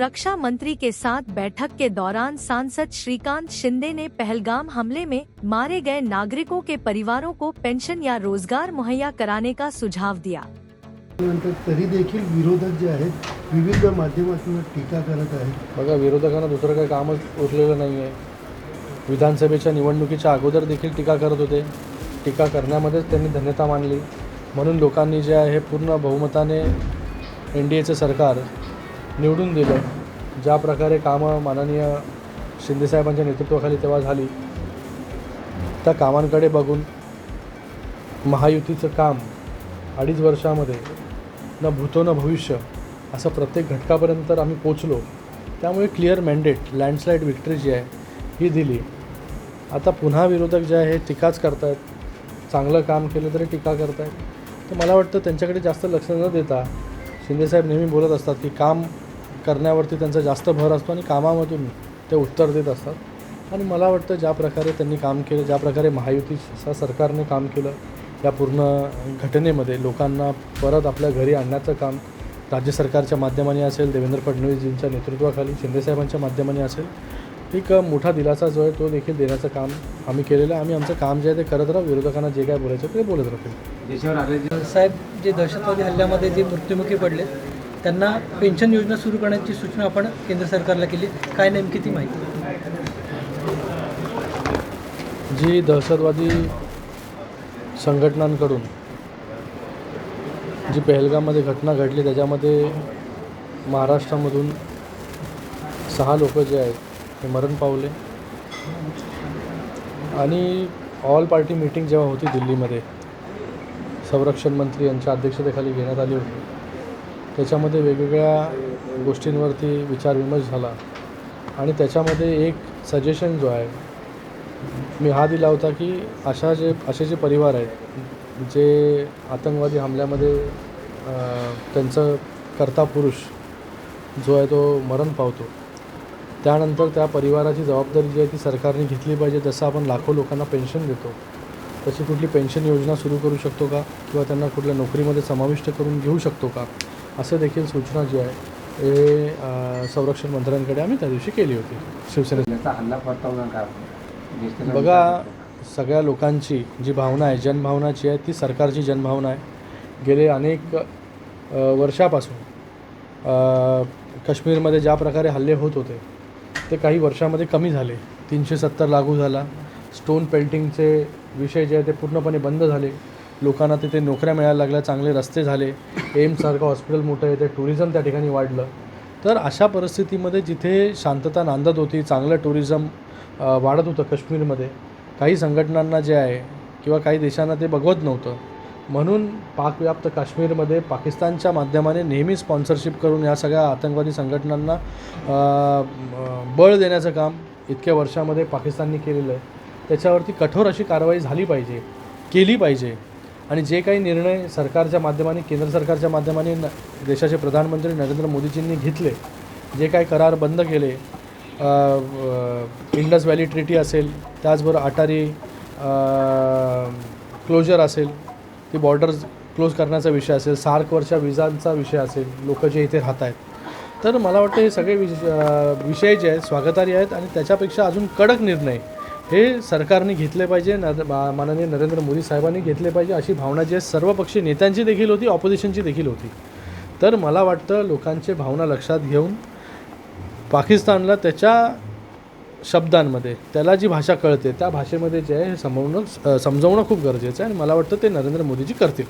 रक्षा मंत्री के साथ बैठक के दौरान सांसद श्रीकांत शिंदे ने पहलगाम हमले में मारे गए नागरिकों के परिवारों को पेंशन या रोजगार मुहैया कराने का सुझाव दिया। तरी देखील विरोधक जे आहेत विविध माध्यमातून टीका करत आहेत। बघा, विरोधकांना दुसरं काही कामच उरलेलं नाही आहे। विधानसभेच्या निवडणुकीच्या अगोदर देखील टीका करत होते। टीका करण्यामध्येच त्यांनी धन्यता मानली, म्हणून लोकांनी जे आहे पूर्ण बहुमताने NDAचं सरकार निवडून दिलं। ज्या प्रकारे कामं माननीय शिंदेसाहेबांच्या नेतृत्वाखाली तेव्हा झाली, त्या कामांकडे बघून महायुतीचं काम 2.5 वर्षामध्ये न भूतो न भविष्य असं प्रत्येक घटकापर्यंत आम्ही पोचलो। त्यामुळे क्लिअर मॅन्डेट, लँडस्लाईड विक्ट्री जी आहे ही दिली। आता पुन्हा विरोधक जे आहे टीकाच करतायत, चांगलं काम केलं तरी टीका करतायत। तर मला वाटतं त्यांच्याकडे जास्त लक्ष न देता शिंदेसाहेब नेहमी बोलत असतात की काम करण्यावरती त्यांचा जास्त भर असतो आणि कामामधून ते उत्तर देत असतात। आणि मला वाटतं ज्या प्रकारे त्यांनी काम केलं, ज्या प्रकारे महायुतीच्या सरकारने काम केलं, या पूर्ण घटनेमध्ये लोकांना परत आपल्या घरी आणण्याचं काम राज्य सरकारच्या माध्यमाने असेल, देवेंद्र फडणवीसजींच्या नेतृत्वाखाली शिंदेसाहेबांच्या माध्यमाने असेल, एक मोठा दिलासा जो आहे तो देखील देण्याचं काम आम्ही केलेलं आहे। आम्ही आमचं काम जे आहे ते करत राहू, विरोधकांना जे काय बोलायचं ते बोलत राहतील। साहेब, जे दहशतवादी हल्ल्यामध्ये जे मृत्युमुखी पडले त्यांना पेन्शन योजना सुरू करण्याची सूचना आपण केंद्र सरकारला केली, काय नेमकी ती माहिती? जी दहशतवादी संघटनांकडून जी पहलगाममध्ये घटना घडली त्याच्यामध्ये महाराष्ट्रामधून 6 लोक जे आहेत ते मरण पावले। आणि ऑल पार्टी मीटिंग जेव्हा होती दिल्लीमध्ये, संरक्षण मंत्री यांच्या अध्यक्षतेखाली घेण्यात आली होती, त्याच्यामध्ये वेगवेगळ्या गोष्टींवरती विचारविमर्श झाला। आणि त्याच्यामध्ये एक सजेशन जो आहे मी हा दिला होता की असे जे परिवार आहेत जे आतंकवादी हमल्यामध्ये त्यांचं कर्ता पुरुष जो आहे तो मरण पावतो, त्यानंतर त्या परिवाराची जबाबदारी जी आहे ती सरकारने घेतली पाहिजे। जसं आपण लाखो लोकांना पेन्शन देतो तशी कुठली पेन्शन योजना सुरू करू शकतो का, किंवा त्यांना कुठल्या नोकरीमध्ये समाविष्ट करून घेऊ शकतो का, असं देखील सूचना जी आहे हे संरक्षण मंत्र्यांकडे आम्ही त्या दिवशी केली होती। शिवसेनेचा हल्ला बघा, सगळ्या लोकांची जी भावना आहे, जनभावनाची आहे, ती सरकारची जनभावना आहे। गेले अनेक वर्षापासून काश्मीरमध्ये ज्या प्रकारे हल्ले होत होते ते काही वर्षामध्ये कमी झाले। 370 लागू झाला, स्टोन पेल्टिंगचे विषय जे आहे ते पूर्णपणे बंद झाले, लोकांना तिथे नोकऱ्या मिळायला लागल्या, चांगले रस्ते झाले, एम्ससारखं हॉस्पिटल मोठं आहे, ते टुरिझम त्या ठिकाणी वाढलं। तर अशा परिस्थितीमध्ये जिथे शांतता नांदत होती, चांगलं टुरिझम वाढत होतं काश्मीरमध्ये, काही संघटनांना जे आहे किंवा काही देशांना ते बघवत नव्हतं, म्हणून पाकव्याप्त काश्मीरमध्ये पाकिस्तानच्या माध्यमाने नेहमी स्पॉन्सरशिप करून या सगळ्या आतंकवादी संघटनांना बळ देण्याचं काम इतक्या वर्षामध्ये पाकिस्तानने केलेलं आहे। त्याच्यावरती कठोर अशी कारवाई झाली पाहिजे, केली पाहिजे। आणि जे काही निर्णय सरकारच्या माध्यमाने, केंद्र सरकारच्या माध्यमाने देशाचे प्रधानमंत्री नरेंद्र मोदीजींनी घेतले, जे काही करार बंद केले, इंडस व्हॅली ट्रिटी असेल, त्याचबरोबर अटारी क्लोजर असेल, ती बॉर्डर्स क्लोज करण्याचा विषय असेल, सार्कवरच्या विजांचा विषय असेल, लोक जे इथे राहत आहेत, तर मला वाटतं हे सगळे विषय जे आहेत स्वागतार्ह आहेत। आणि त्याच्यापेक्षा अजून कडक निर्णय हे सरकारने घेतले पाहिजे, माननीय नरेंद्र मोदी साहेबांनी घेतले पाहिजे, अशी भावना जी आहे सर्वपक्षीय नेत्यांची देखील होती, ऑपोजिशनची देखील होती। तर मला वाटतं लोकांची भावना लक्षात घेऊन पाकिस्तानला त्याच्या शब्दांमध्ये, त्याला जी भाषा कळते त्या भाषेमध्ये जे आहे हे समजवणं खूप गरजेचं आहे। आणि मला वाटतं ते नरेंद्र मोदीजी करतील।